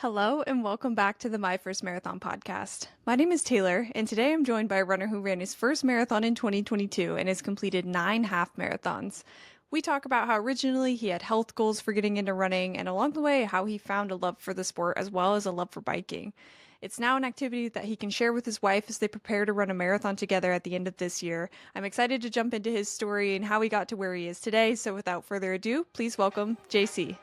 Hello and welcome back to the My First Marathon podcast. My name is Taylor, and today I'm joined by a runner who ran his first marathon in 2022 and has completed 9 half marathons. We talk about how originally he had health goals for getting into running, and along the way, how he found a love for the sport as well as a love for biking. It's now an activity that he can share with his wife as they prepare to run a marathon together at the end of this year. I'm excited to jump into his story and how he got to where he is today, so without further ado, please welcome JC.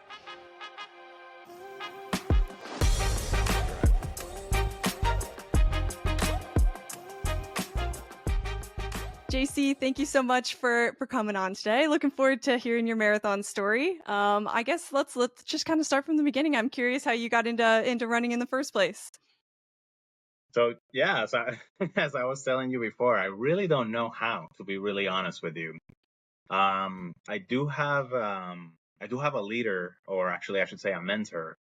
JC, thank you so much for coming on today. Looking forward to hearing your marathon story. I guess let's just kind of start from the beginning. I'm curious how you got into running in the first place. So yeah, as I was telling you before, I really don't know how, to be really honest with you. I do have a leader, or actually I should say a mentor.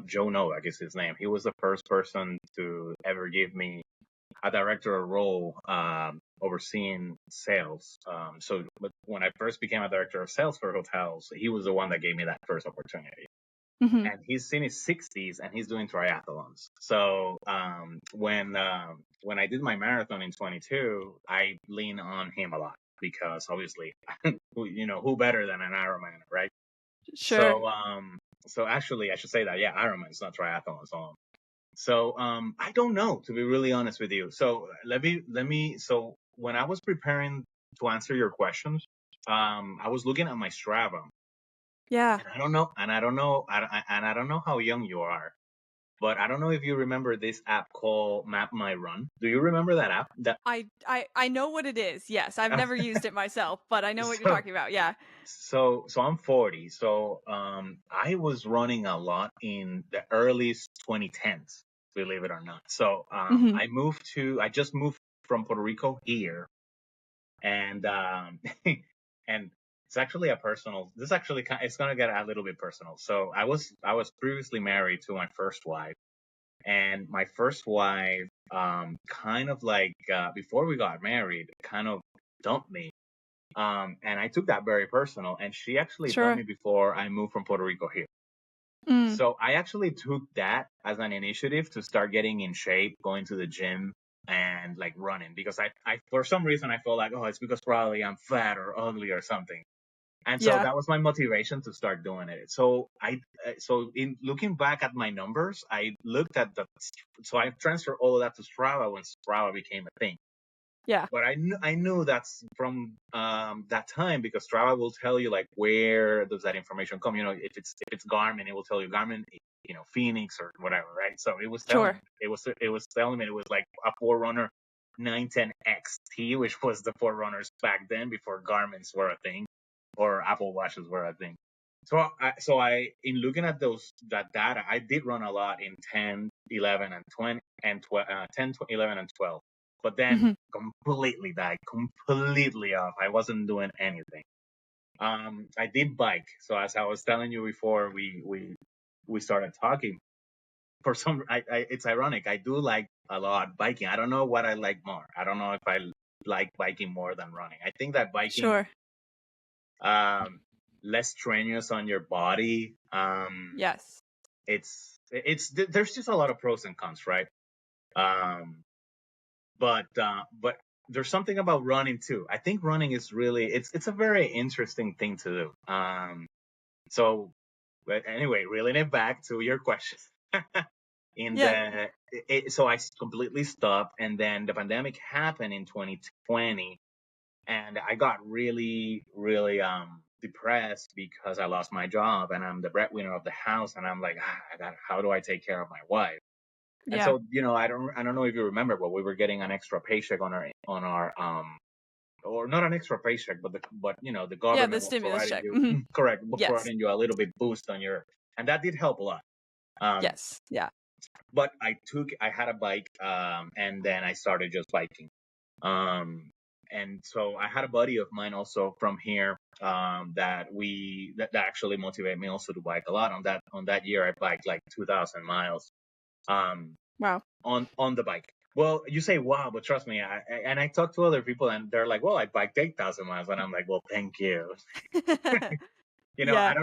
Joe Novak is his name. He was the first person to ever give me a director role, overseeing sales. But when I first became a director of sales for hotels, he was the one that gave me that first opportunity. Mm-hmm. And he's in his 60s and he's doing triathlons. So when I did my marathon in 22, I lean on him a lot because obviously, who better than an Ironman, right? Sure. So actually, I should say that, yeah, Ironman is not triathlon. So I don't know, to be really honest with you. So so when I was preparing to answer your questions, I was looking at my Strava. Yeah. And I don't know how young you are, but I don't know if you remember this app called Map My Run. Do you remember that app? I know what it is. Yes, I've never used it myself, but I know what you're so talking about. Yeah. so I'm 40. So I was running a lot in the early 2010s, believe it or not. So Mm-hmm. I just moved from Puerto Rico here, and and it's actually a personal. This actually it's gonna get a little bit personal. So I was previously married to my first wife, and my first wife, kind of like, before we got married, kind of dumped me. And I took that very personal, and she actually dumped Sure. me before I moved from Puerto Rico here. Mm. So I actually took that as an initiative to start getting in shape, going to the gym and like running, because I for some reason I felt like, oh, it's because probably I'm fat or ugly or something. And so Yeah. that was my motivation to start doing it. So in looking back at my numbers, so I transferred all of that to Strava when Strava became a thing. Yeah. But I knew that's from that time, because Strava will tell you like where does that information come. If it's Garmin, it will tell you Garmin, Phoenix or whatever, right? So Sure. it was telling me it was like a Forerunner 910 XT, which was the Forerunners back then before Garmin's were a thing or Apple Watches were a thing. So in looking at that data, I did run a lot in 10, 11, and 20, and 10, 11, and 12. But then Mm-hmm. completely died, completely off. I wasn't doing anything. I did bike. So as I was telling you before, we started talking. It's ironic. I do like a lot biking. I don't know what I like more. I don't know if I like biking more than running. I think that biking, Sure. um, less strenuous on your body. Yes. There's just a lot of pros and cons, right? Um, but there's something about running too. I think running is really it's a very interesting thing to do. So, but anyway, reeling it back to your question. in Yeah. the so I completely stopped, and then the pandemic happened in 2020, and I got really, really depressed because I lost my job and I'm the breadwinner of the house, and I'm like, how do I take care of my wife? And Yeah. so, I don't know if you remember, but we were getting an extra paycheck on our or not an extra paycheck, but the Yeah. The government was stimulus providing check. you, Mm-hmm. correct, was Yes. providing you a little bit boost and that did help a lot. Um, Yes. Yeah. but I had a bike, and then I started just biking. Um, and so I had a buddy of mine also from here, that actually motivated me also to bike a lot. On that year, I biked like 2,000 miles, um, Wow. on the bike. Well, you say wow, but trust me, I talk to other people and they're like, well, I biked 8,000 miles, and I'm like, well, thank you. Yeah. I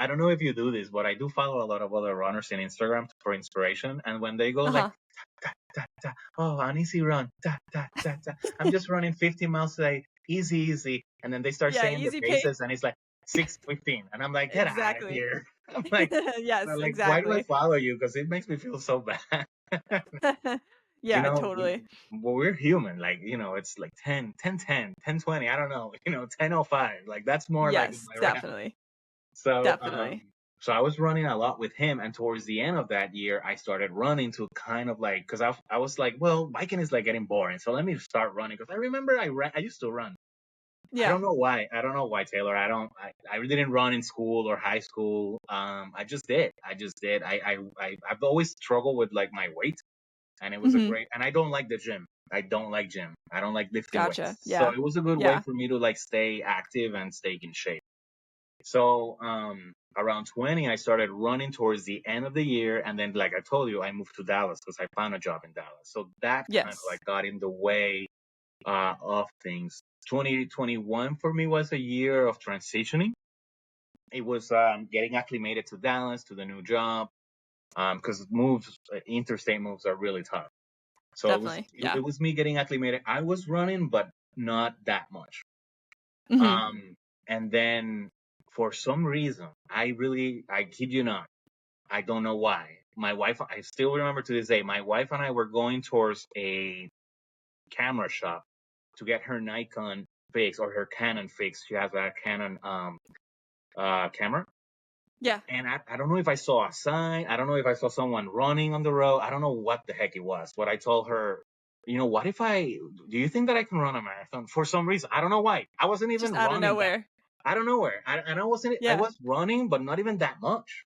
don't know if you do this, but I do follow a lot of other runners in Instagram for inspiration. And when they go like Uh-huh. ta, ta, ta, oh, an easy run, ta, ta, ta, ta. I'm just running 50 miles today, easy, easy. And then they start Yeah, saying the easy pace. paces, and it's like 6:15, and I'm like, get out of Exactly. here. I'm like, Yes, why do I exactly. follow you? Because it makes me feel so bad. you Yeah, know, totally. well, we're human. Like, it's like 10:20. I don't know, 10:05. Like, that's more like Yes, my round. definitely. So, Definitely. so I was running a lot with him, and towards the end of that year, I started running to kind of like, because I was like, well, biking is like getting boring, so let me start running. Because I remember I used to run. I Yeah. don't know why. I don't know why, Taylor. I really didn't run in school or high school. I just did. I just did. I've always struggled with like my weight, and it was a Mhm. great. And I don't like the gym. I don't like gym. I don't like lifting Gotcha. weights. So Yeah. it was a good way Yeah. for me to like stay active and stay in shape. So around 20, I started running towards the end of the year, and then like I told you, I moved to Dallas because I found a job in Dallas. So that kind of like Yes. got in the way of things. 2021 for me was a year of transitioning. It was getting acclimated to Dallas, to the new job, because interstate moves are really tough. So Definitely. it Yeah. was me getting acclimated. I was running, but not that much. Mhm. Um, and then for some reason, I kid you not, I don't know why. My wife, I still remember to this day, my wife and I were going towards a camera shop to get her Nikon fix or her Canon fix. She has a Canon camera. Yeah. And I don't know if I saw a sign. I don't know if I saw someone running on the road. I don't know what the heck it was. But I told her, what if do you think that I can run a marathon? For some reason, I don't know why. I wasn't Just even out of running that. nowhere. I don't know where. I Yeah. was running, but not even that much.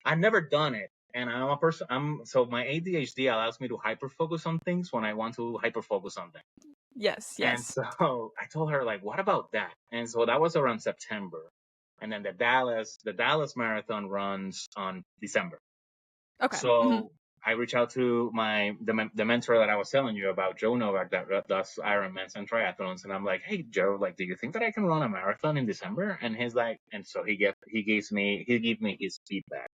I've never done it. And I'm a person, so my ADHD allows me to hyper focus on things when I want to hyper focus on things. Yes. And Yes. so I told her, like, what about that? And so that was around September. And then the Dallas marathon runs on December. Okay. Mhm. So I reach out to the mentor that I was telling you about, Joe Novak, that does Ironmans and triathlons, and I'm like, hey Joe, like, do you think that I can run a marathon in December? And he's like, and so he gave me his feedback.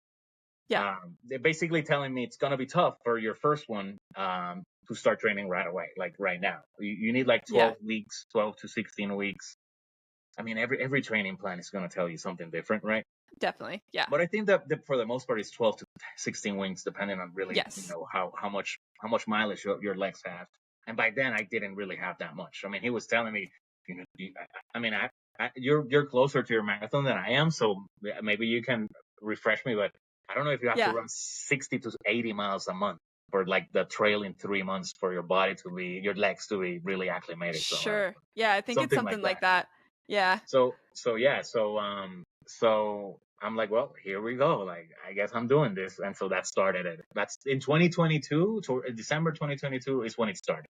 Yeah. They're basically telling me it's gonna be tough for your first one to start training right away, like right now. You need like Yeah. 12 weeks, 12 to 16 weeks. I mean, every training plan is gonna tell you something different, right? Definitely. Yeah. But I think that for the most part, it's 12 to 16 weeks, depending on really, Yes. how much mileage your legs have. And by then, I didn't really have that much. I mean, he was telling me, I mean, you're closer to your marathon than I am, so maybe you can refresh me. But I don't know if you have to Yeah. run 60 to 80 miles a month for like the trail in 3 months for your legs to be really acclimated to a Sure. marathon, Yeah, I think it's something like something like that. that. Yeah. So yeah, so I'm like, well, here we go. Like, I guess I'm doing this, and so that started it. That's in 2022. To December 2022 is when it started,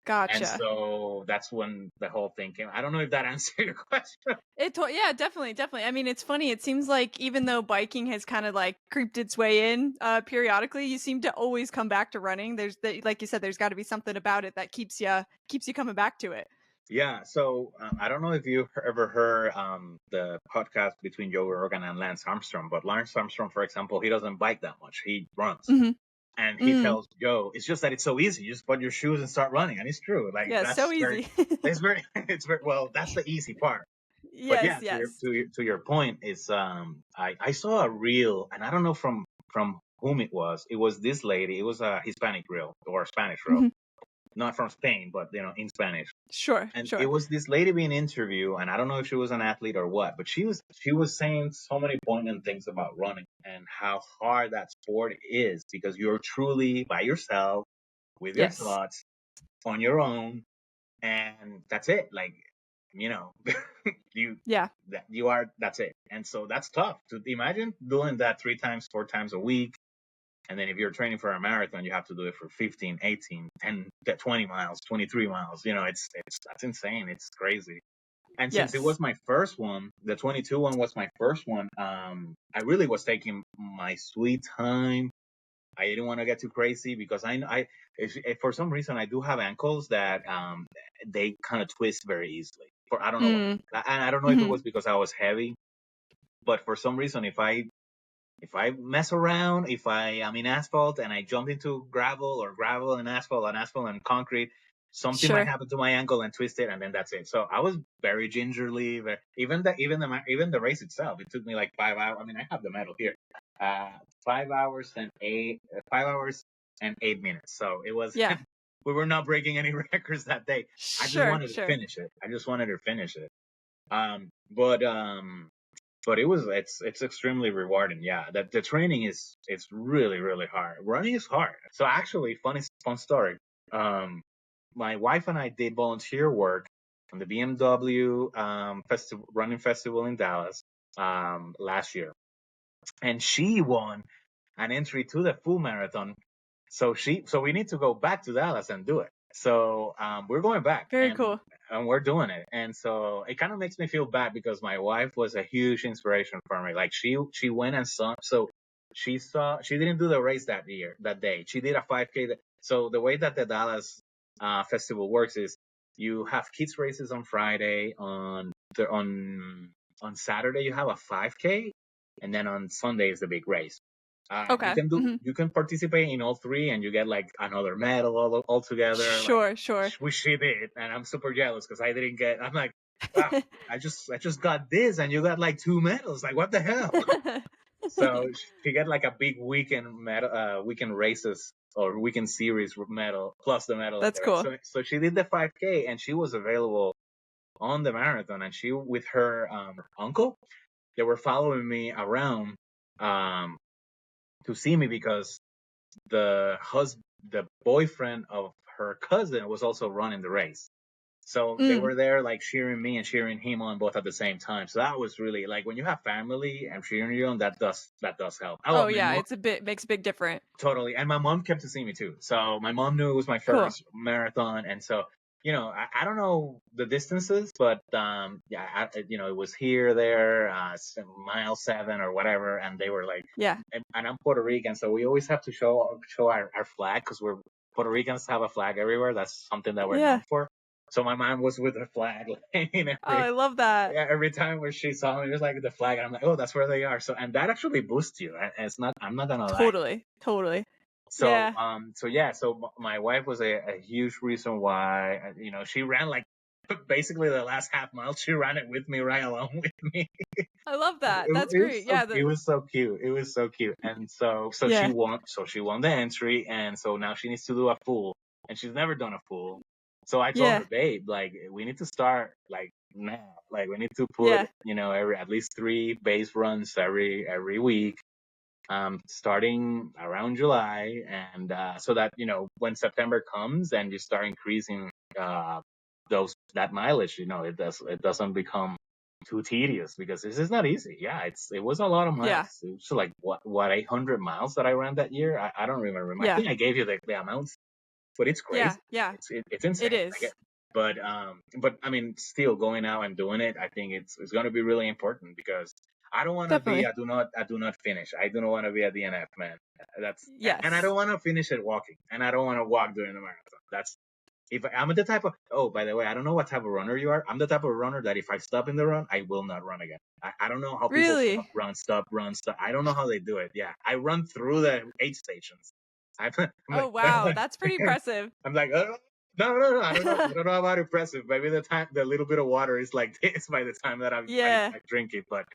and Gotcha. so that's when the whole thing came. I don't know if that answered your question. Yeah, definitely, definitely. I mean, it's funny. It seems like even though biking has kind of like creeped its way in periodically, you seem to always come back to running. Like you said, there's got to be something about it that keeps you coming back to it. Yeah, so I don't know if you've ever heard the podcast between Joe Rogan and Lance Armstrong, but Lance Armstrong, for example, he doesn't bike that much. He runs. Hmm. And he Mm. tells Joe, it's just that it's so easy. You just put your shoes and start running. And it's true. Like, Yeah, so easy. it's very, well, that's the easy part. But Yes, yeah, yes. to your point is, I saw a reel, and I don't know from whom it was. It was this lady. It was a Hispanic reel or Spanish reel, Hmm. not from Spain, but in Spanish. Sure, And it sure. was this lady being interviewed, and I don't know if she was an athlete or what, but she was saying so many poignant things about running and how hard that sport is, because you're truly by yourself with your Yes. thoughts on your own, and that's it. Like, you know, you Yeah. that's it. And so that's tough to imagine doing that 3 times, 4 times a week. And then if you're training for a marathon, you have to do it for 15, 18, 10, 20 miles, 23 miles. That's insane. It's crazy. And since it was Yes. my first one, the 22 one was my first one, I really was taking my sweet time. I didn't want to get too crazy because if for some reason I do have ankles that they kind of twist very easily. I don't know Mm. why, and I don't know if it Hmm. was because I was heavy But for some reason, if I mess around, if I am in asphalt and I jump into gravel or gravel and asphalt and concrete, something might Sure. happen to my ankle and twist it, and then that's it. So I was very gingerly. Even the race itself, it took me like 5 hours. I mean, I have the medal here. 5 hours and 8 minutes. So it was. Yeah. We were not breaking any records that day. I just Sure. wanted to Sure. finish it. I just wanted to finish it. But it's extremely rewarding. Yeah, that the training is it's really really hard. Running is hard. So actually, fun story. Um, my wife and I did volunteer work on the BMW festival running festival in Dallas last year, and she won an entry to the full marathon. So we need to go back to Dallas and do it. So we're going back Very and cool. we're doing it. And so it kind of makes me feel bad because my wife was a huge inspiration for me. Like she went and saw. So she didn't do the race that day. She did a 5K. So the way that the Dallas festival works is you have kids races on Friday. On Saturday you have a 5K, and then on Sunday is the big race. Okay. You can participate in all three, and you get like another medal all together. Like Sure. Sure. which she did, and I'm super jealous because I didn't get. I'm like, wow, I just got this, and you got like two medals. Like what the hell? So she got like a big weekend medal, weekend races or weekend series medal plus the medal at That's the race. cool. So she did the 5K, and she was available on the marathon, and she with her uncle, they were following me around um, to see me because the boyfriend of her cousin was also running the race. So they Mm. were there like cheering me and cheering him on both at the same time. So that was really like when you have family and cheering you on, that does help. Oh My yeah, mom it's a bit makes a big difference. totally, and my mom kept to see me too. So my mom knew it was my Cool. first marathon, and so I don't know the distances, but yeah, it was here, there, mile 7 or whatever, and they were like, Yeah. and I'm Puerto Rican, so we always have to show our flag because we're Puerto Ricans have a flag everywhere. That's something that we're known Yeah. for. So my mom was with her flag like, Oh, I love that. yeah, every time where she saw me, it was like the flag, and I'm like, oh, that's where they are. So and that actually boosts you. And I'm not gonna lie. Totally. Totally. So Yeah. my wife was a huge reason why she ran like basically the last half mile. She ran it with me, right along with me. I love that. That's It was great. Yeah, it was so cute. It was so cute. And so she yeah. won. So she won the entry, and so now she needs to do a full, and she's never done a full. So I told Yeah. her, babe, like we need to start like now. Like we need to put Yeah. every at least 3 base runs every week, starting around July, and so that when September comes and you start increasing that mileage, it doesn't become too tedious because this is not easy. Yeah, it was a lot of Yeah. miles. It was like what 800 miles that I ran that year. I don't even remember. I Yeah. think I gave you the amounts, but it's Yeah. crazy. Yeah. It's insane. It is. But I mean, still going out and doing it, I think it's going to be really important because I don't want to be Definitely. I do not finish. I do not want to be a DNF man. And I Yes. don't want to finish it walking, and I don't want to walk during the marathon. That's if I'm the type of oh, by the way, I don't know what type of runner you are. I'm the type of runner that if I stop in the run, I will not run again. I don't know how people Really? stop, run, stop. I don't know how they do it. Yeah, I run through the aid stations. I'm Oh like, wow, that's pretty impressive. I'm like, oh, no, no, no, I don't know. I don't know about impressive. Maybe the little bit of water is like this by the time that Yeah. I drink it. But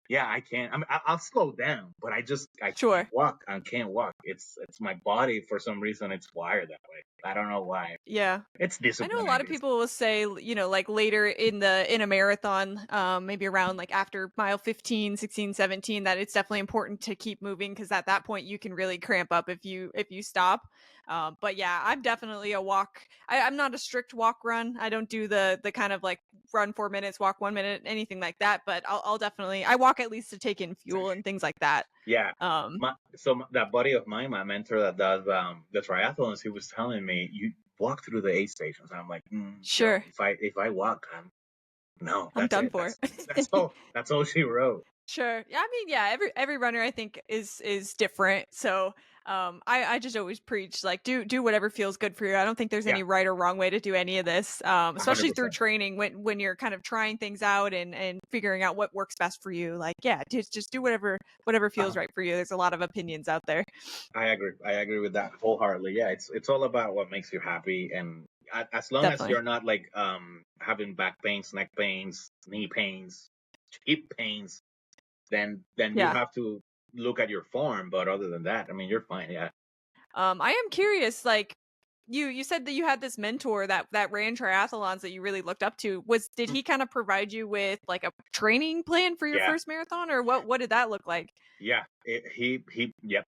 yeah, I can't. I mean, I'll slow down, but I can't Sure. walk. I can't walk. It's my body for some reason. It's wired that way. I don't know why. Yeah. It's I know discipline, a I lot of guess. people will say, like later in a marathon, maybe around like after mile 15, 16, 17, that it's definitely important to keep moving because at that point you can really cramp up if you stop. But yeah, I'm definitely a walk. I'm not a strict walk run. I don't do the kind of like run 4 minutes, walk 1 minute, anything like that. But I'll definitely I walk at least to take in fuel and things like that. Yeah. Um, That buddy of mine, my mentor that does the triathlons, he was telling me you walk through the aid stations. I'm like, sure, if I walk, no, I'm that's done it. for. That's all she wrote. Sure. Yeah, I mean, yeah, every runner I think is different. So I just always preach like do whatever feels good for you. I don't think there's Yeah, any right or wrong way to do any of this, especially through 100%. training when you're kind of trying things out and figuring out what works best for you. Like, yeah, just do whatever feels Uh, right for you. There's a lot of opinions out there. I agree. I agree with that wholeheartedly. Yeah, it's all about what makes you happy, and as long as Definitely. you're not like having back pains, neck pains, knee pains, hip pains, then you Yeah. have to look at your form. But other than that, I mean, you're fine. Yeah. I am curious, like you said that you had this mentor that ran triathlons that you really looked up to. Did Mm. he kind of provide you with like a training plan for your Yeah. first marathon, or what did that look like? Yeah. Yep.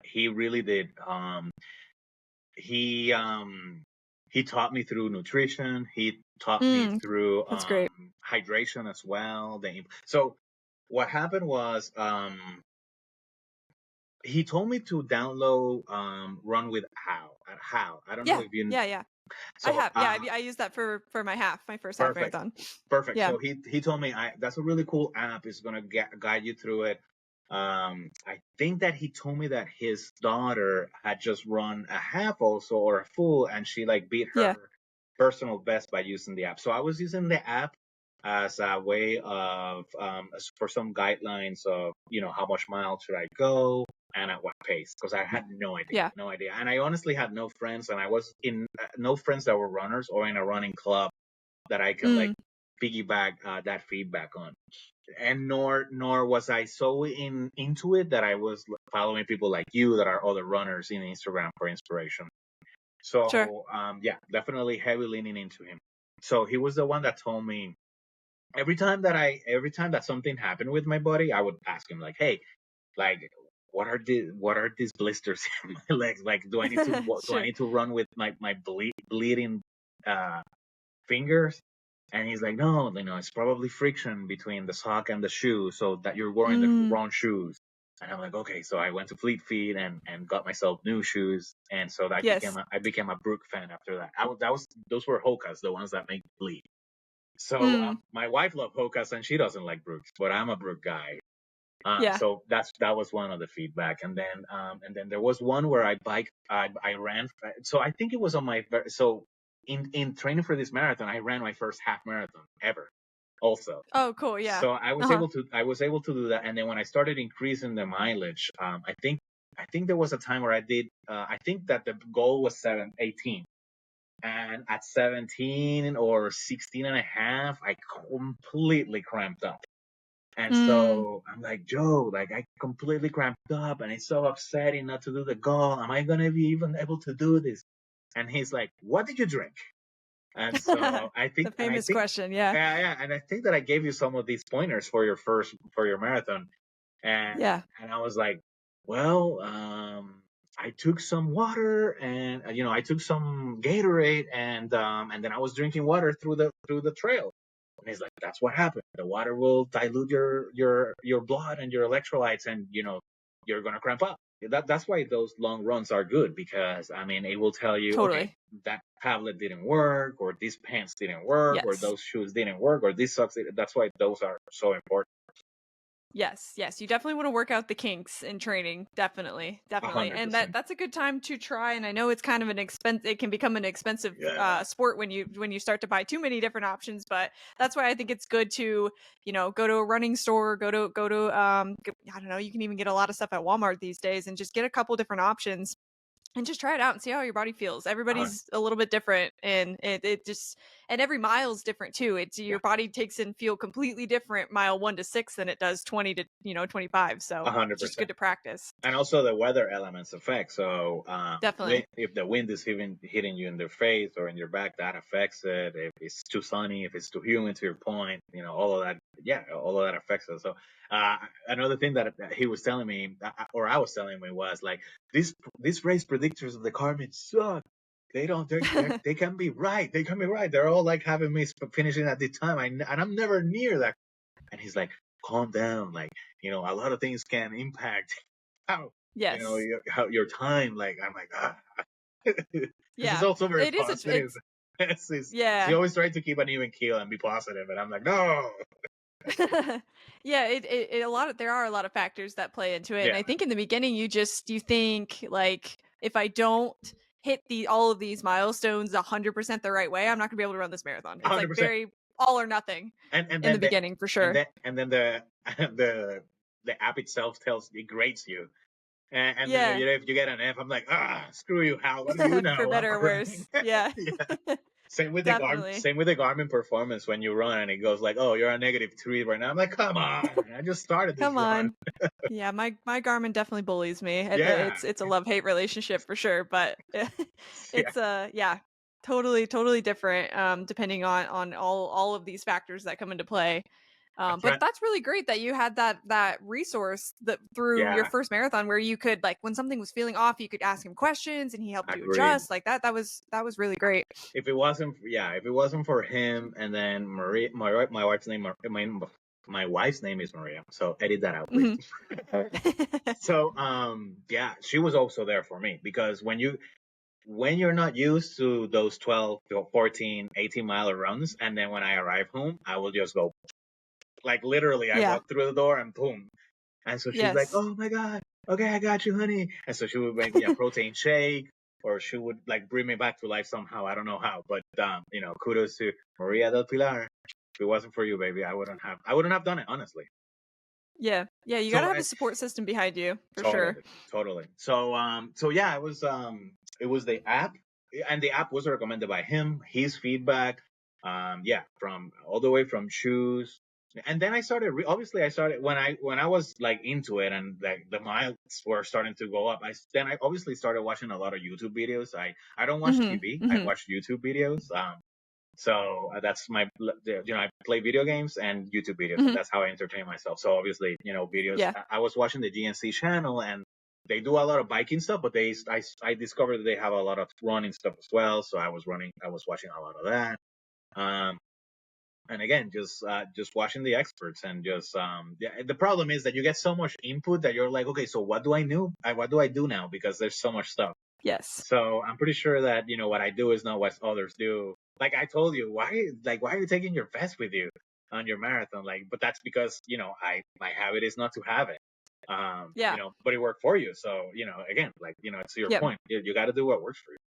He really did. He he taught me through nutrition. He taught me Mm, through that's great. hydration as well. So what happened was he told me to download Run with How. I don't know Yeah, if you. yeah, yeah. I So have. Yeah, I used that for my first half perfect. marathon. Perfect. Yeah, So he told me that's a really cool app. It's gonna guide you through it. I think that he told me that his daughter had just run a half also or a full, and she like beat yeah, her personal best by using the app. So I was using the app as a way of for some guidelines of how much miles should I go and at what pace because I had yeah. no idea, and I honestly had no friends, and I was in no friends that were runners or in a running club that I can like Mm, piggyback that feedback on. And nor was I so into it that I was following people like you that are other runners in Instagram for inspiration. sure. So yeah, definitely heavy leaning into him. So he was the one that told me every time that something happened with my body, I would ask him like, hey, like what are these blisters in my legs? Like, do I Sure. need to run with my bleeding uh fingers? And he's like, no, it's probably friction between the sock and the shoe, so that you're wearing the Mm, wrong shoes. And I'm like, okay. So I went to Fleet Feet and got myself new shoes, and so yes. I became a Brook fan after that. That was those were Hokas, the ones that make bleed. So Mm, my wife loved Hokas, and she doesn't like Brooks, but I'm a Brook guy. yeah, So that was one of the feedback, and then there was one where I ran. So I think it was on my so in training for this marathon, I ran my first half marathon ever, also. oh cool, yeah. So Uh-huh. I was able to do that, and then when I started increasing the mileage, I think there was a time where I did. I think that the goal was 18, and at 17 or 16 and a half, I completely cramped up. And Mm, so I'm like, Joe, like I completely cramped up and it's so upsetting not to do the goal. Am I going to be even able to do this? And he's like, what did you drink? And so the famous question, yeah. yeah, yeah. And I think that I gave you some of these pointers for for your marathon. Yeah. And I was like, well, I took some water and, I took some Gatorade and then I was drinking water through the trail. And he's like, that's what happened. The water will dilute your blood and your electrolytes, and you're gonna cramp up. That's why those long runs are good because I mean it will tell you, okay, Totally. that tablet didn't work, or these pants didn't work, or Yes. those shoes didn't work, or these socks. That's why those are so important. Yes, yes, you definitely want to work out the kinks in training. Definitely, A definitely, hundred and percent. that's a good time to try. And I know it's kind of an expense. It can become an expensive Yeah. sport when you start to buy too many different options. But that's why I think it's good to go to a running store, I don't know. You can even get a lot of stuff at Walmart these days, and just get a couple different options and just try it out and see how your body feels. A hundred. Everybody's a little bit different, and and every mile is different too. It's Yeah. your body takes in feel completely different mile 1 to 6 than it does 20 to 25. A So hundred it's just good percent. to practice. And also the weather elements affect. So Definitely. if the wind is even hitting you in the face or in your back, that affects it. If it's too sunny, if it's too humid, to your point, all of that. Yeah, all of that affects it. So uh, another thing that he was telling me, or I was telling me, was like these race predictors of the Carmen suck. They don't. They can be right. They can be right. They're all like having me finishing at the time. And I'm never near that. And he's like, calm down. Like, a lot of things can impact how, Yes. how your time. Like, I'm like, because he's Yeah. also very It is. positive. He Yeah. always tries to keep an even keel and be positive. And I'm like, no. Yeah, it a lot of there are a lot of factors that play into it, and Yeah, I think in the beginning you think like if I don't hit all of these milestones 100% the right way, I'm not gonna be able to run this marathon. It's like 100%. very all or nothing And in the then beginning for sure. the the the app itself tells it grades you. And then Yeah, if you get an F, I'm like, screw you, Hal. What do you for know? I'm better or running. worse. Yeah, Yeah. definitely. Same with the Garmin performance when you run and it goes like, oh, you're on -3 right now. I'm like, come on, I just started this Come run. on. Yeah, my Garmin definitely bullies me. Yeah, It's a love-hate relationship for sure, but yeah. it's yeah, totally different depending on all of these factors that come into play. A But friend, that's really great that you had that resource that through your yeah, first marathon where you could like when something was feeling off, you could ask him questions and he helped you agreed. adjust. Like that was really great. If it wasn't for him, and then Maria, my wife's name, my wife's name is Maria. So edit that out, please. Mhm. So yeah, she was also there for me because when you're not used to those 12 to 14 18 mile runs, and then when I arrive home I will just go like literally I Yeah. walk through the door and boom. And so she's like, Yes. oh my god, okay, I got you, honey. And so she would make me a protein shake, or she would like bring me back to life somehow. I don't know how, but kudos to Maria del Pilar. If it wasn't for you, baby, I wouldn't have done it, honestly. Yeah. Yeah, you got to So have a support system behind you for sure. totally, totally. So yeah, it was the app, and the app was recommended by him. His feedback, yeah, from all the way from shoes, and then I started. Obviously, I started when I was like into it, and like the miles were starting to go up. I obviously started watching a lot of YouTube videos. I don't watch Mhm. TV. I Mhm. watch YouTube videos. So that's I play video games and YouTube videos, and Mhm. that's how I entertain myself. So obviously, videos. Yeah. I was watching the GNC channel, and they do a lot of biking stuff, but I discovered that they have a lot of running stuff as well. So I was watching a lot of that. Um, and again, just watching the experts, and just yeah. The problem is that you get so much input that you're like, okay, so what do I do now? Because there's so much stuff. Yes. So I'm pretty sure that what I do is not what others do. Like I told you, why are you taking your vest with you on your marathon? Like, but that's because I my habit is not to have it. Yeah. But it worked for you. So again, like it's your Yep. point. You got to do what works for you.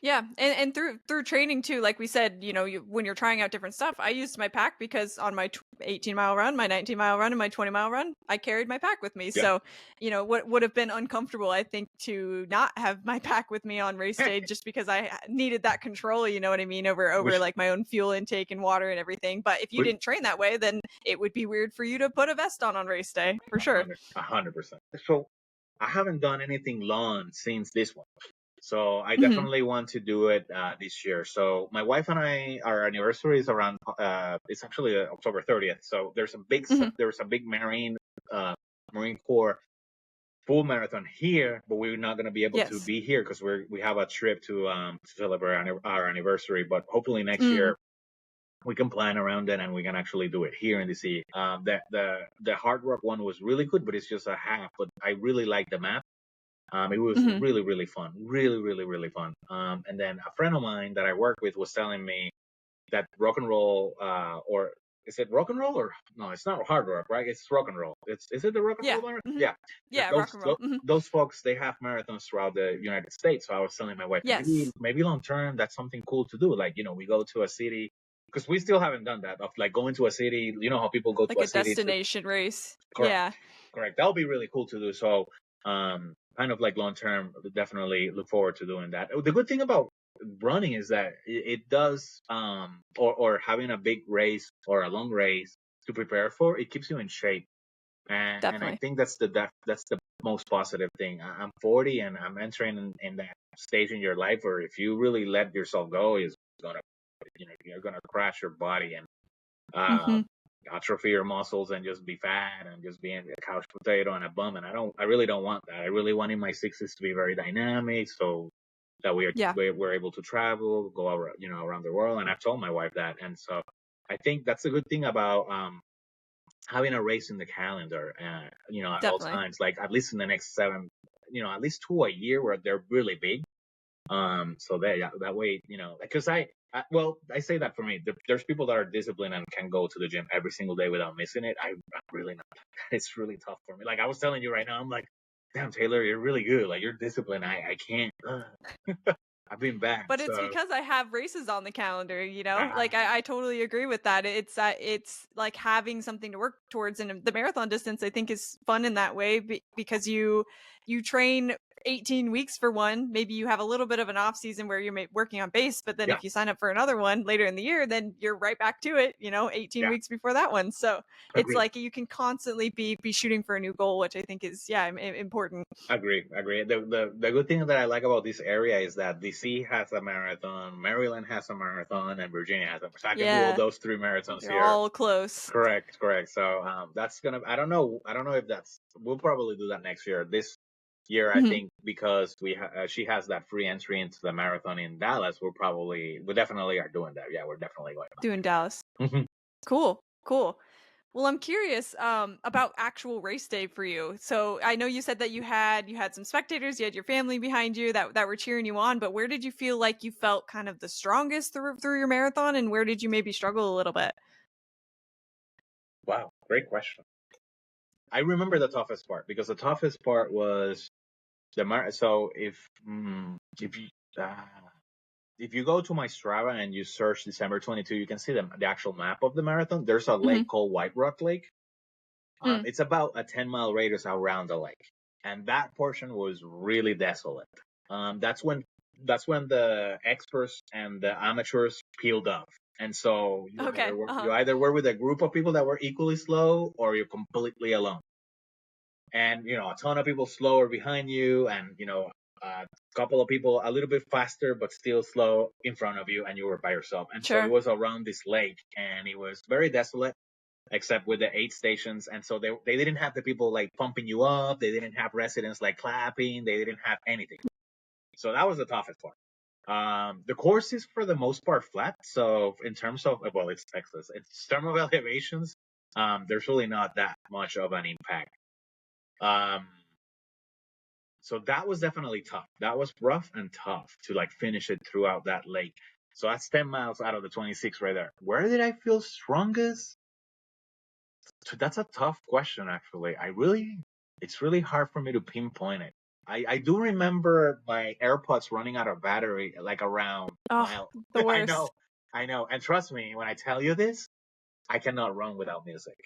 Yeah, and through training too, like we said, when you're trying out different stuff, I used my pack because on my 18-mile run, my 19-mile run, and my 20-mile run, I carried my pack with me. Yeah. So, what would have been uncomfortable, I think, to not have my pack with me on race day, just because I needed that control. You know what I mean, over Which like my own fuel intake and water and everything. But if you which didn't train that way, then it would be weird for you to put a vest on race day for sure. 100%. So I haven't done anything long since this one. So I Hmm. definitely want to do it this year. So my wife and our anniversary is around. It's actually October 30th. So Hmm. there's a big Marine Corps full marathon here, but we're not going to be able to Yes. be here because we have a trip to celebrate our anniversary. But hopefully next Mm. year we can plan around it and we can actually do it here in the city. The Hard Rock one was really good, but it's just a half. But I really like the map. It was Hmm. really, really fun. Really, really, really fun. And then a friend of mine that I work with was telling me that rock and roll, or is it rock and roll or no? It's not hard rock, right? It's rock and roll. Is it the rock and Yeah. roll marathon? Hmm. Yeah. That Yeah. Rock and roll. Hmm. those folks, they have marathons throughout the United States. So I was telling my wife, Yes. maybe long term that's something cool to do. Like we go to a city, because we still haven't done that, of like going to a city. You know how people go to Like a a city to. destination race. Correct. Yeah. Correct. That'll be really cool to do. So, kind of like long term, definitely look forward to doing that. The good thing about running is that it does, or having a big race or a long race to prepare for, it keeps you in shape. And I Definitely. think that's the most positive thing. I'm 40 and I'm entering in that stage in your life where if you really let yourself go, is gonna, you're gonna crash your body and uh, Mhm. atrophy your muscles and just be fat and just being a couch potato and a bum. And I really don't want that. I really want in my 60s to be very dynamic, so that Yeah, we're able to travel, go around, around the world. And I've told my wife that. And so I think that's a good thing about having a race in the calendar, at all definitely. times, like at least in the next seven, at least two a year where they're really big. So that, yeah, that way, because Well, I say that for me. There's people that are disciplined and can go to the gym every single day without missing it. I'm really not. It's really tough for me. Like I was telling you right now, I'm like, damn, Taylor, you're really good. Like you're disciplined. I can't. I've been bad. But it's So because I have races on the calendar, you know? uh, Like I totally agree with that. It's like having something to work towards, and the marathon distance I think is fun in that way because you train 18 weeks for one. Maybe you have a little bit of an off season where you're working on base, but then yeah, if you sign up for another one later in the year, then you're right back to it, 18 yeah, weeks before that one. So it's agree. like you can constantly be shooting for a new goal, which I think is important. Agree, agree. The good thing that I like about this area is that DC has a marathon, Maryland has a marathon, and Virginia has a. So I can do all Yeah, those three marathons they're here. all close. Correct, correct. So that's gonna. I don't know if that's. We'll probably do that next year. This year, I Mhm. think because she has that free entry into the marathon in Dallas, we definitely are doing that. Yeah, we're definitely going Doing Dallas. to. Cool, cool. Well, I'm curious about actual race day for you. So I know you said that you had some spectators, you had your family behind you that were cheering you on. But where did you feel like you felt kind of the strongest through your marathon, and where did you maybe struggle a little bit? Wow, great question. I remember the toughest part because the toughest part was So if you uh, if you go to my Strava and you search December 22, you can see the actual map of the marathon. There's a Hmm. lake called White Rock Lake. Mm. It's about a 10-mile radius around the lake, and that portion was really desolate. That's when the experts and the amateurs peeled off, and so Okay. you either were with a group of people that were equally slow, or you're completely alone. And a ton of people slower behind you, and a couple of people a little bit faster but still slow in front of you, and you were by yourself. And so it Sure. was around this lake, and it was very desolate except with the 8 stations. And so they didn't have the people like pumping you up, they didn't have residents like clapping, they didn't have anything. So that was the toughest part. The course is for the most part flat, so in terms of, well, it's Texas, in terms of elevations, there's really not that much of an impact. um so that was definitely tough. That was rough and tough to like finish it throughout that lake. So that's 10 miles out of the 26 right there. Where did I feel strongest? That's a tough question, actually. It's really hard for me to pinpoint it. I do remember my AirPods running out of battery like around Oh, mile. the I know, worst. I know. And trust me, when I tell you this, I cannot run without music.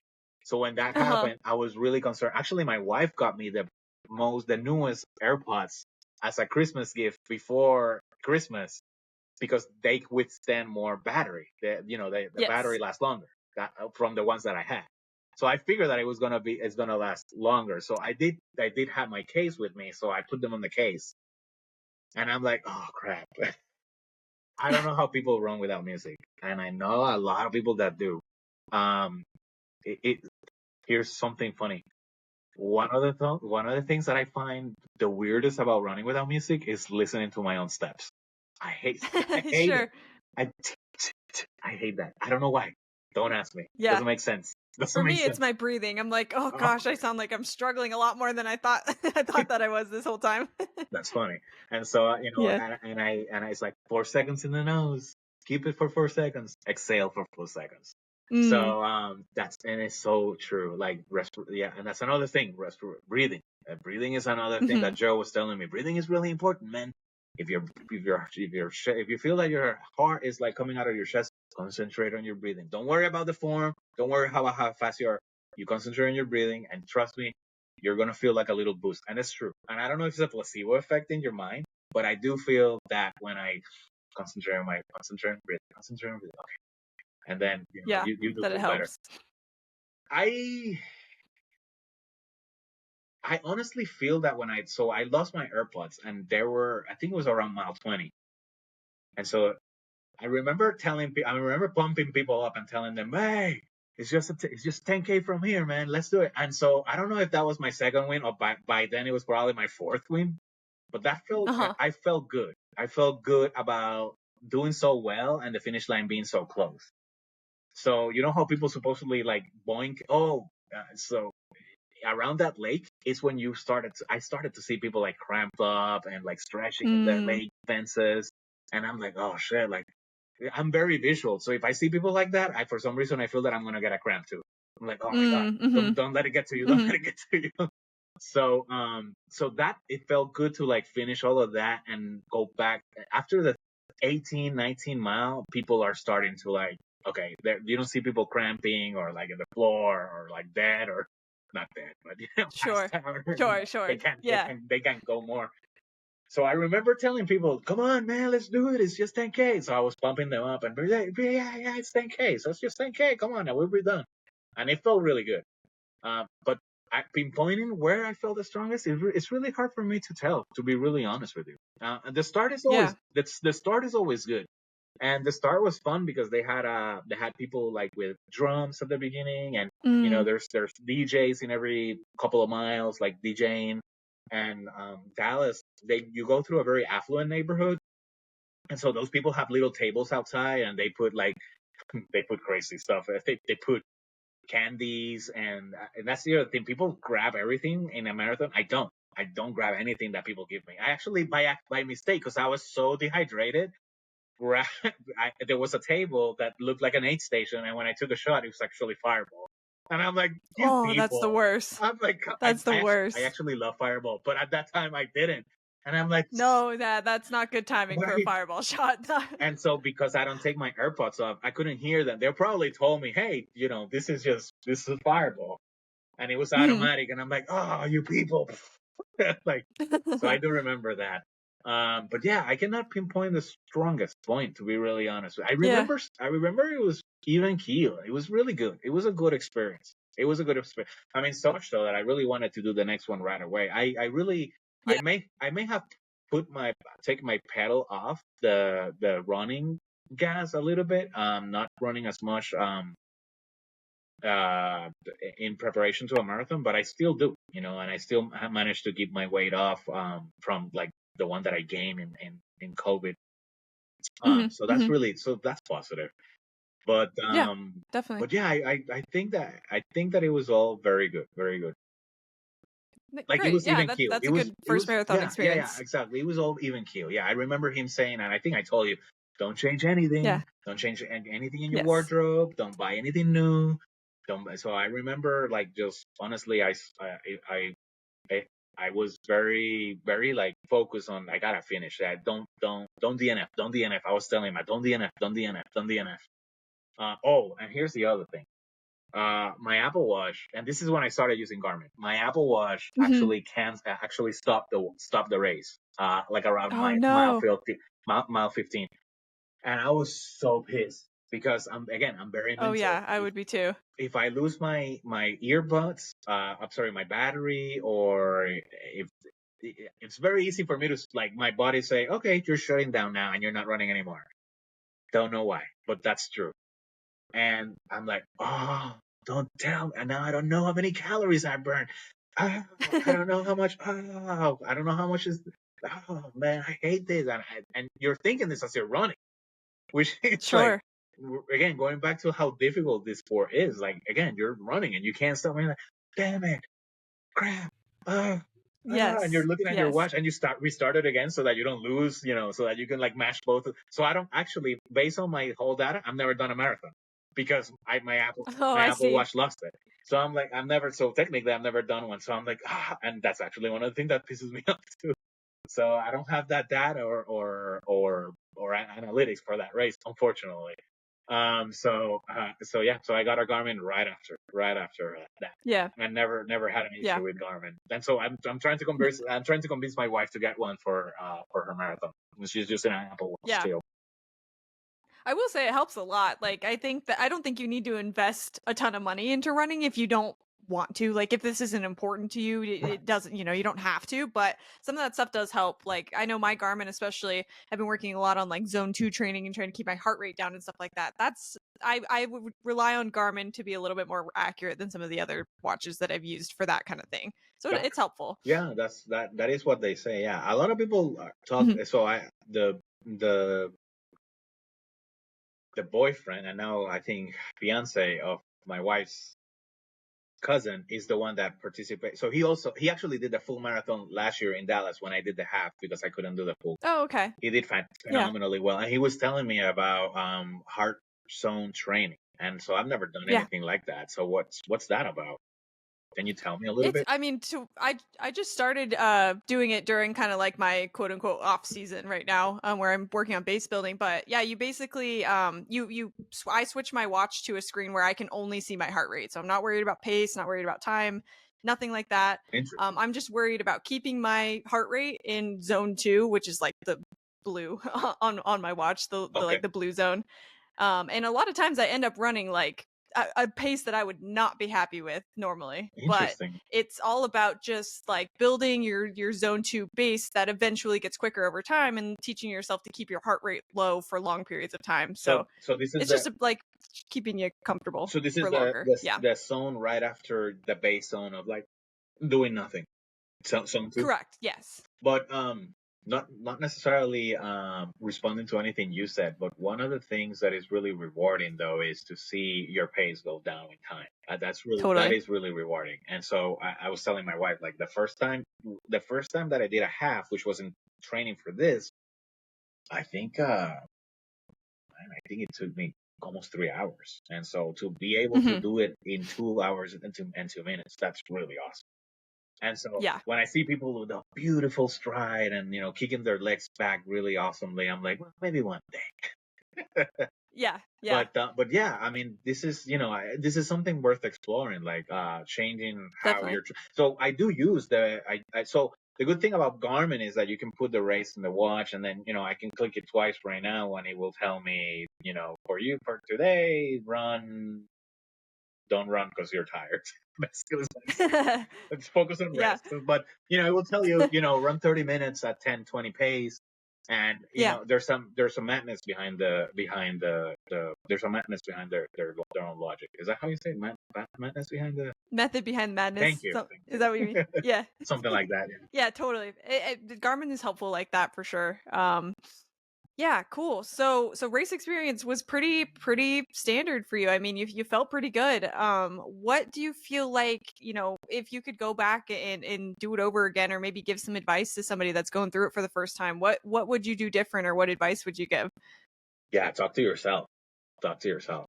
So when that Uh huh. happened, I was really concerned. Actually, my wife got me the newest AirPods as a Christmas gift before Christmas because they withstand more battery. The battery Yes. lasts longer from the ones that I had. So I figured that it's gonna last longer. So I did have my case with me, so I put them on the case, and I'm like, oh crap. I don't know how people run without music, and I know a lot of people that do. Um, it Here's something funny. One of the things that I find the weirdest about running without music is listening to my own steps. I hate I hate it. Sure. I I hate that. I don't know why. Don't ask me. Yeah. Doesn't make sense. For Doesn't make me, it's sense. my breathing. I'm like, oh Oh, gosh, I sound like I'm struggling a lot more than I thought. I thought that I was this whole time. that's funny. And so Yeah. it's like 4 seconds in the nose. Keep it for 4 seconds. Exhale for 4 seconds. Mm. So and it's so true. Like yeah, and that's another thing. Breathing. Breathing is another thing that Hmm. Joe was telling me. Breathing is really important, man. If you feel that your heart is like coming out of your chest, concentrate on your breathing. Don't worry about the form. Don't worry how fast you are. You concentrate on your breathing, and trust me, you're gonna feel like a little boost. And it's true. And I don't know if it's a placebo effect in your mind, but I do feel that when I concentrate on breathing, okay. And then Yeah, you do that it feel better. helps. I I honestly feel that I lost my AirPods, and I think it was around mile 20. And so I remember pumping people up and telling them, "Hey, it's just 10K from here, man. Let's do it." And so I don't know if that was my second win, or by then it was probably my fourth win. But Uh huh. I felt good. I felt good about doing so well and the finish line being so close. So you know how people supposedly like boink? So around that lake is when I started to see people like cramp up and like stretching in the Mm. lake fences, and I'm like, oh shit, like I'm very visual. So if I see people like that, for some reason I feel that I'm gonna get a cramp too. I'm like, oh my god, Mm-hmm. don't let it get to you. Don't Mm-hmm. let it get to you. So that it felt good to like finish all of that and go back after the 18, 19 mile. People are starting to like, okay, you don't see people cramping or like in the floor or like dead or not dead, but passed Sure. out. Sure. They Sure. can't, Yeah. they can't go more. So I remember telling people, "Come on, man, let's do it. It's just 10K." So I was pumping them up and yeah, it's 10K. So it's just 10K. Come on, now we'll be done. And it felt really good. But pinpointing where I felt the strongest, it's really hard for me to tell. To be really honest with you, and Yeah. the start is always good. And the start was fun because they had people like with drums at the beginning, and Mm. there's DJs in every couple of miles, like DJing. And Dallas, you go through a very affluent neighborhood, and so those people have little tables outside, and they put like they put crazy stuff. They put candies, and that's the other thing. People grab everything in a marathon. I don't grab anything that people give me. I actually by mistake, because I was so dehydrated, there was a table that looked like an aid station, and when I took a shot, it was actually Fireball. And I'm like, you Oh, that's the people. worst. I'm like, That's the I worst. actually love Fireball, but at that time I didn't. And I'm like, No, that's not good timing for a why? fireball shot. And so because I don't take my AirPods off, I couldn't hear them. They probably told me, hey, this is Fireball, and it was Mhm. automatic. And I'm like, oh, you people. Like, so I do remember that. But yeah, I cannot pinpoint the strongest point, to be really honest. Yeah. I remember it was even keel. It was really good. It was a good experience. It was a good experience. I mean, so much so that I really wanted to do the next one right away. I really, Yeah. I may have take my pedal off the running gas a little bit. Not running as much. Uh, in preparation to a marathon, but I still do, and I still managed to keep my weight off from like the one that I gained in COVID. Mhm. So that's Mhm. really so that's positive. But Yeah. Definitely. but yeah, I think that it was all very good, very good. Like it Great. was Yeah, even that's keel. a good It first was marathon yeah, experience. exactly. It was all even keel. Yeah, I remember him saying, and I think I told you, don't change anything, Yeah. don't change anything in your Yes. wardrobe, don't buy anything new. Don't. So I remember like just honestly, I I, I was very, very like focused on I gotta finish that. Don't DNF, don't DNF. I was telling him, don't DNF, don't DNF, don't DNF. Oh, and here's the other thing. My Apple Watch, and this is when I started using Garmin. My Apple Watch Mhm. actually stop the race. Like around Oh my no. mile 15, and I was so pissed because I'm very Oh mental. yeah, I would be too. If I lose my earbuds, I'm sorry, my battery, or if it's very easy for me to like my body say, okay, you're shutting down now and you're not running anymore. Don't know why, but that's true. And I'm like, oh, don't tell me. And now I don't know how many calories I burned. Oh, I don't know how much. Oh, I don't know how much is. Oh man, I hate this. And you're thinking this as you're running, which is like Sure. again going back to how difficult this sport is. Like again, you're running and you can't stop. And you're like, damn it, crap. And you're Yes. looking at your Yes. watch and you restart it again so that you don't lose, so that you can like match both. So I don't actually, based on my whole data, I've never done a marathon because Oh, my I Apple see. Watch lost it. So I'm like, so technically I've never done one. So I'm like, and that's actually one of the things that pisses me off too. So I don't have that data or analytics for that race, unfortunately. So yeah, so I got a Garmin right after that. Yeah. I never had an Yeah. issue with Garmin. And so I'm trying to convince my wife to get one for her marathon. She's just an Apple Watch Yeah. still. I will say it helps a lot. Like, I don't think you need to invest a ton of money into running if you don't want to. Like, if this isn't important to you, it doesn't, you don't have to, but some of that stuff does help. Like, I know my Garmin, especially, I've been working a lot on like zone 2 training and trying to keep my heart rate down and stuff like that. I would rely on Garmin to be a little bit more accurate than some of the other watches that I've used for that kind of thing. So Yeah, it's helpful. yeah, that is what they say. Yeah, a lot of people talk. Mhm. So the the boyfriend and now I think fiance of my wife's cousin is the one that participated. So he actually did the full marathon last year in Dallas when I did the half because I couldn't do the full. Oh, okay. He did Yeah. phenomenally well, and he was telling me about heart zone training, and so I've never done Yeah. anything like that. So what's that about? Can you tell me a little It's, bit? I mean, I just started doing it during kind of like my quote unquote off season right now, where I'm working on base building. But yeah, you basically I switch my watch to a screen where I can only see my heart rate, so I'm not worried about pace, not worried about time, nothing like that. Interesting. I'm just worried about keeping my heart rate in zone 2, which is like the blue on my watch, the Okay. like the blue zone. And a lot of times I end up running like a pace that I would not be happy with normally. But Interesting. it's all about just like building your zone 2 base that eventually gets quicker over time and teaching yourself to keep your heart rate low for long periods of time. So So this is it's just like keeping you comfortable for longer. Yeah. the zone right after the base zone of like doing nothing. So zone two. Correct. Yes. But not necessarily responding to anything you said, but one of the things that is really rewarding though is to see your pace go down in time. That Totally. is really rewarding. And so I was telling my wife like the first time that I did a half, which wasn't training for this, I think I think it took me almost 3 hours. And so to be able to Hmm. do it in 2 hours and 2 minutes, that's really awesome. And so Yeah. when I see people with a beautiful stride and kicking their legs back really awesomely, I'm like, well, maybe one day. Yeah. Yeah. But yeah, I mean, this is this is something worth exploring, like changing how Definitely. So I do use so the good thing about Garmin is that you can put the race in the watch, and then I can click it twice right now, and it will tell me for today, don't run because you're tired. Basically, let's focus on Yeah. rest. But it will tell you, run 30 minutes at 10, 20 pace, and Yeah. there's some madness behind the there's some madness behind their own logic. Is that how you say it? Madness behind the? Method behind madness. Thank you, So, thank is that what you mean? you. Yeah. Something like that. Yeah, totally. Garmin is helpful like that for sure. Yeah, cool. So race experience was pretty standard for you. I mean, you felt pretty good. What do you feel like, if you could go back and do it over again, or maybe give some advice to somebody that's going through it for the first time? What would you do different, or what advice would you give? Yeah, talk to yourself. Talk to yourself.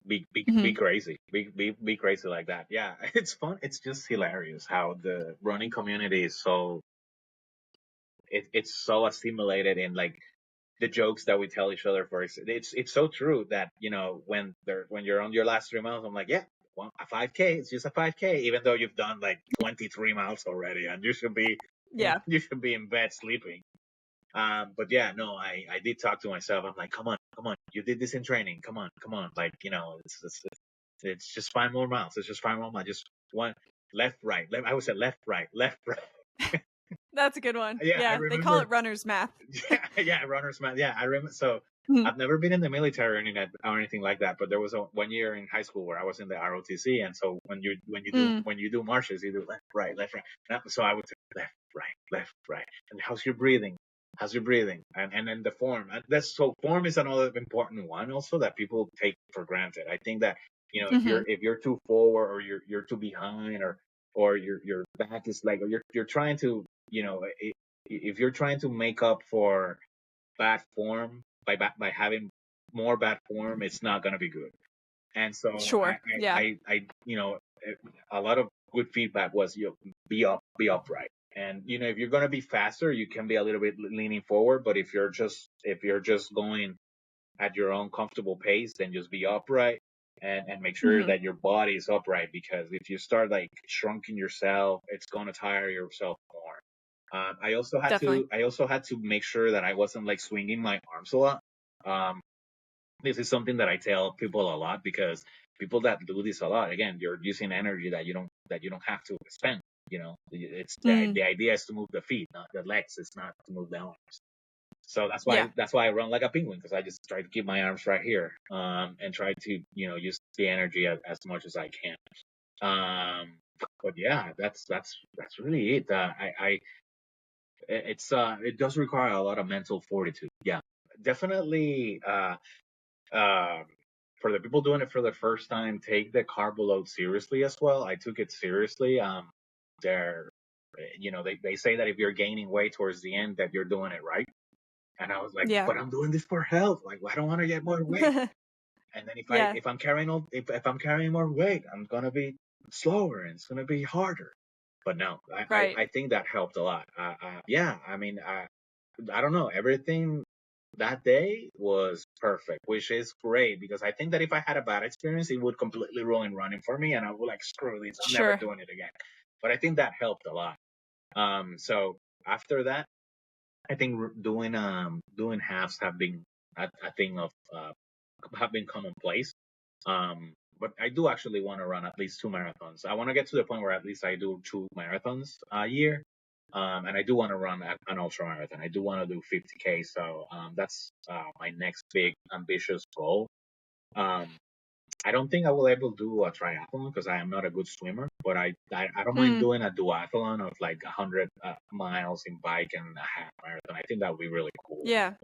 Be Hmm. crazy. Be crazy like that. Yeah, it's fun. It's just hilarious how the running community is it's so assimilated in like the jokes that we tell each other. It's so true that when you're on your last 3 miles, I'm like, yeah, well, a 5K, it's just a 5K, even though you've done like 23 miles already, and you should be Yeah. you should be in bed sleeping. But yeah, no, I did talk to myself. I'm like, come on, you did this in training. Come on, like it's just 5 more miles. It's just 5 more miles. Just one left, right. I would say left, right, left, right. That's a good one. Yeah, I Yeah, they call remember. it runner's math. Yeah, runner's man. Yeah, I remember. So Mhm. I've never been in the military or anything like that, but there was one year in high school where I was in the ROTC, and so Mm. when you do marches, you do left, right. So I would say left, right. And how's your breathing? How's your breathing? And then the form. And form is another important one also that people take for granted. I think that Mhm. if you're too forward or you're too behind or your back is like or you're trying to if you're trying to make up for bad form by having more bad form, it's not gonna be good. And so Sure. Yeah. a lot of good feedback was be upright. And if you're gonna be faster, you can be a little bit leaning forward. But if you're just going at your own comfortable pace, then just be upright and make sure Mhm. that your body is upright because if you start like shrunking yourself, it's gonna tire yourself more. Definitely. I also had to make sure that I wasn't like swinging my arms a lot. Um, this is something that I tell people a lot because people that do this a lot, again, you're using energy that you don't have to spend. It's Mm. the idea is to move the feet, not the legs. It's not to move the arms. So Yeah. that's why I run like a penguin because I just try to keep my arms right here, and try to use the energy as much as I can. Um, but yeah, that's really it. It does require a lot of mental fortitude. Yeah, definitely. Uh, for the people doing it for the first time, take the carb load seriously as well. I took it seriously. They're, they say that if you're gaining weight towards the end, that you're doing it right. And I was like, Yeah. but I'm doing this for health. Like, I don't want to get more weight. And then Yeah. if I'm carrying if I'm carrying more weight, I'm gonna be slower and it's gonna be harder. But no, Right. I think that helped a lot. Yeah, I mean, I don't know. Everything that day was perfect, which is great because I think that if I had a bad experience, it would completely ruin running for me, and I would like screw this. I'm never Sure. doing it again. But I think that helped a lot. So after that, I think doing halves have been a thing of have been commonplace. But I do actually want to run at least 2 marathons. I want to get to the point where at least I do 2 marathons a year. And I do want to run an ultra marathon. I do want to do 50K. So that's my next big ambitious goal. Um, I don't think I will able to do a triathlon because I am not a good swimmer, but I don't mind Mm. doing a duathlon of like 100 miles in bike and a half marathon. I think that would be really cool. Yeah.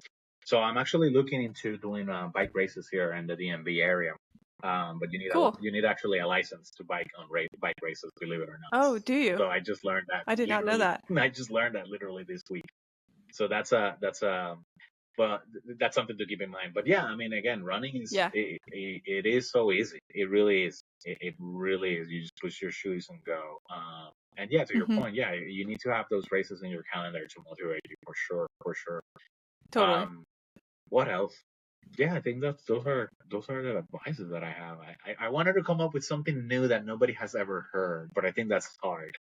So I'm actually looking into doing bike races here in the DMV area. But Cool. you need actually a license to bike races, believe it or not. Oh, do you? So I just learned that I did not know literally. that. I just learned that literally this week. So but that's something to keep in mind. But yeah, I mean, again, running is Yeah. it is so easy. It really is. It really is. You just push your shoes and go. And yeah, to your Hmm. point, yeah, you need to have those races in your calendar to motivate you for sure, for sure. Totally. What else? Yeah, I think those are the advices that I have. I wanted to come up with something new that nobody has ever heard, but I think that's hard.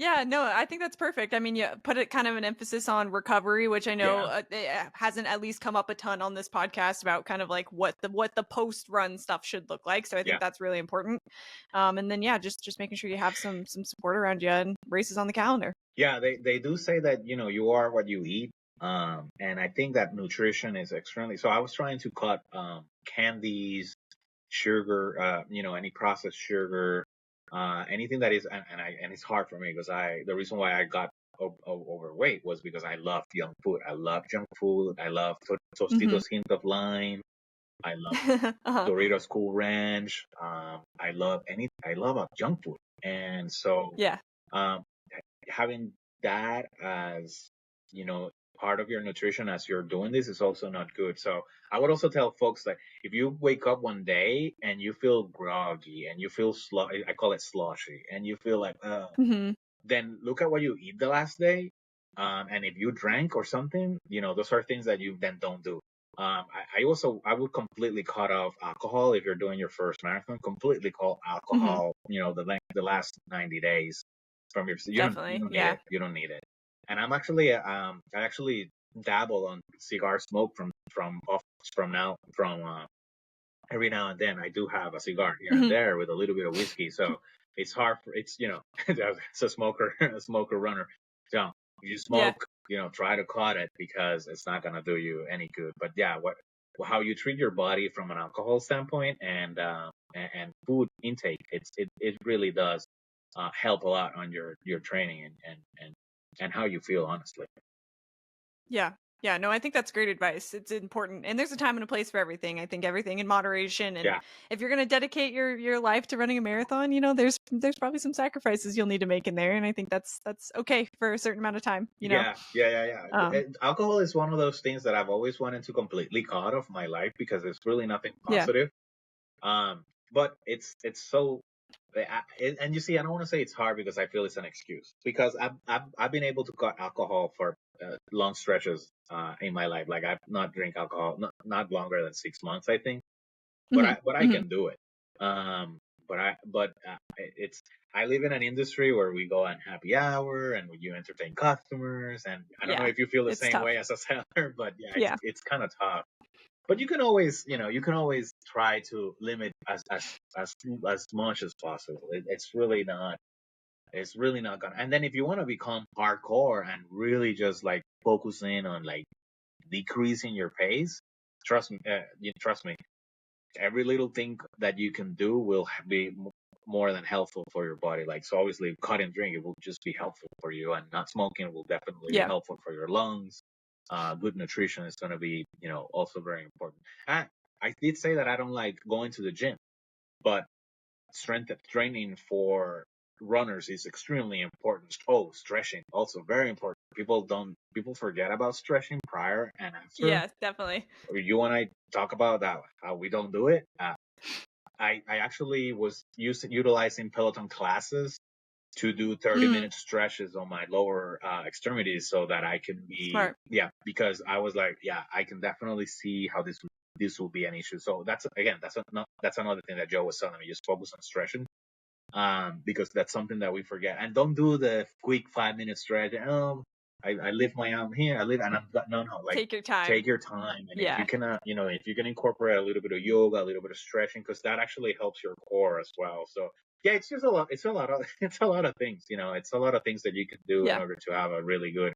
Yeah, no, I think that's perfect. I mean, you put it kind of an emphasis on recovery, which I know Yeah, hasn't at least come up a ton on this podcast about kind of like what the post run stuff should look like. So I think yeah, that's really important. And then yeah, just making sure you have some support around you and races on the calendar. yeah. They do say that you are what you eat. And I think that nutrition is extremely. So I was trying to cut candies, sugar, any processed sugar, anything that is, and it's hard for me because the reason why I got overweight was because I love junk food. I love junk food. I love Hmm. Tostitos hint of lime. I love Uh-huh. Doritos Cool Ranch. I love junk food, and so Yeah. um, having that as you know part of your nutrition as you're doing this is also not good. So I would also tell folks that if you wake up one day and you feel groggy and you feel I call it sloshy, and you feel like Hmm. then look at what you eat the last day. And if you drank or something, those are things that you then don't do. I would completely cut off alcohol if you're doing your first marathon. Completely cut Hmm. alcohol. The last 90 days from your. You Definitely. don't need Yeah. it. You don't need it. And I actually dabble on cigar smoke from every now and then I do have a cigar here and Hmm. there with a little bit of whiskey. So it's hard for it's a smoker a smoker runner. So you Yeah. smoke, try to cut it because it's not gonna do you any good. But yeah, how you treat your body from an alcohol standpoint and food intake, it really does help a lot on your training and how you feel honestly. Yeah. Yeah, no, I think that's great advice. It's important. And there's a time and a place for everything. I think everything in moderation, and Yeah, if you're going to dedicate your life to running a marathon, there's probably some sacrifices you'll need to make in there, and I think that's okay for a certain amount of time. yeah. Um Alcohol is one of those things that I've always wanted to completely cut off my life because it's really nothing yeah. positive. But it's so, and you see, I don't want to say it's hard because I feel it's an excuse because I've been able to cut alcohol for long stretches in my life. Like I've not drink alcohol not longer than 6 months, I think. Mhm. But I Mhm. can do it. But it's I live in an industry where we go on happy hour and you entertain customers, and I don't know Yeah. if you feel the It's same tough. way as a seller, but yeah, Yeah. it's kind of tough. But you can always try to limit as much as possible. It's really not gonna. And then if you want to become hardcore and really just like focus in on like decreasing your pace, trust me, every little thing that you can do will be more than helpful for your body. Like, so obviously cutting drink, it will just be helpful for you, and not smoking will definitely be Yeah. helpful for your lungs. Good nutrition is going to be, also very important. I did say that I don't like going to the gym, but strength training for runners is extremely important. Oh, stretching also very important. People forget about stretching prior and after. Yeah, definitely. You and I talk about that how we don't do it. I actually was utilizing Peloton classes to do 30-minute stretches on my lower extremities so that I can be, Smart. yeah, because I was like, yeah, I can definitely see how this will be an issue. So that's another thing that Joe was telling me. Just focus on stretching, because that's something that we forget. And don't do the quick 5 minute stretch. I lift my arm here, I lift, and no, like Take your time. take your time. And if you Yeah. cannot, if you can incorporate a little bit of yoga, a little bit of stretching, because that actually helps your core as well. So yeah, it's just a lot. It's a lot of it's a lot of things. It's a lot of things that you can do in Yeah. order to have a really good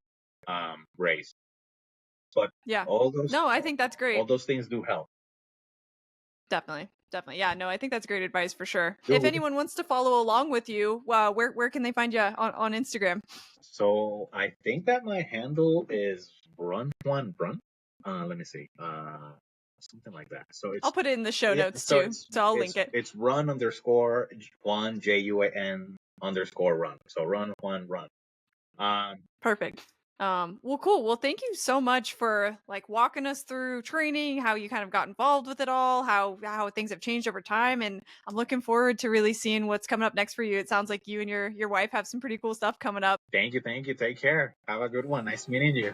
race. But Yeah. all those No, I think that's all great. those things do help. Definitely. Definitely. Yeah, no, I think that's great advice for sure. If Good. anyone wants to follow along with you, where can they find you on Instagram? So I think that my handle is Run Juan Run. Let me see. Something like that. So I'll it's put it in the show yeah. notes So too. it's So I'll it's link it. it's Run underscore Juan JUAN underscore Run. So Run Juan Run. Um, Perfect. Well, cool. Well, thank you so much for like walking us through training, how you kind of got involved with it all, how things have changed over time, and I'm looking forward to really seeing what's coming up next for you. It sounds like you and your wife have some pretty cool stuff coming up. thank you. Take care. Have a good one. Nice meeting you.